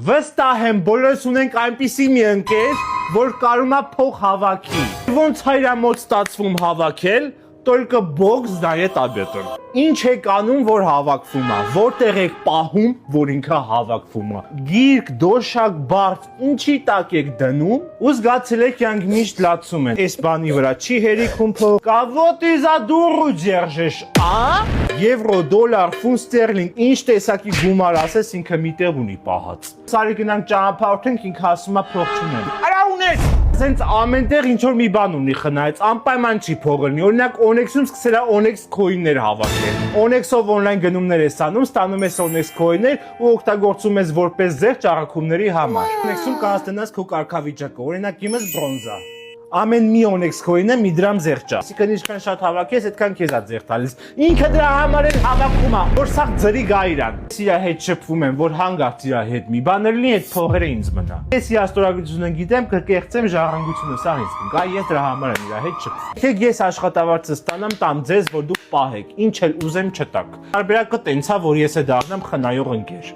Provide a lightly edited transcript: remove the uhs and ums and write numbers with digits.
Վստահ եմ բոլորս ունենք այնպիսի մի ընկեր, որ կարում է փող հավաքի։ Ոնց հայրա մոտ ստացվում հավաքել, только Бог знает об этом։ Ինչ եք անում, որ հավաքվում է, որտեղ եք պահում, որ ինքը հավաքվում է։ Գիրք, դոշակ, բարդ, ինչի տակ եք դնում, ու զգացել եք յանք միշտ լացում են։ Այս բանի վրա չի հերիքում փող։ Кого ты за дуру держишь, а? Եվրո, դոլար, ֆունտ ստերլինգ, ինչ տեսակի գումար ասես ինքը միտեղ ունի պահած։ Սարի գնանք ճանապարհորդենք, ինքը ասում է փող չունեմ։ Արա ունես։ Սենց ամենտեղ ինչ որ մի բան ունի խնայած, անպայման չի փողը լինի։ Օրինակ Onyx-ում սկսել է Onyx coin-ներ հավաքել։ Onyx-ով on-line գնումներ ես անում, ստանում ես Onyx coin-ներ ու օգտագործում ես որպես ձեռք ճառագումների համար։ Onyx-ում կանցնես քո կարգավիճակը, օրինակ իմս բրոնզա։ Ամեն մի Onyx coin-ը մի դրամ ձեռք ճա։ Այսինքն ինչքան շատ հավաքես, այդքան քեզ է ձեռք տալիս։ Ինքը դրա համար էլ հավաքում է, որ սա ծրի գա իրան։ Իրա հետ շփվում եմ, որ հանգած իրա հետ մի բան լինի, այդ փողերը ինձ մնա։ Ես իրա ստորագրությունը գիտեմ, կկեղծեմ ժառանգությունը, սա ինձ կգա, ես դրա համար եմ իրա հետ շփվում։ Եկեք ես աշխատավարձը ստանամ, տամ ձեզ, որ դուք պահեք, ինչ էլ ուզեմ չտաք։ Տարբերակը տենց է, որ ես է դառնամ խնայող ընկեր։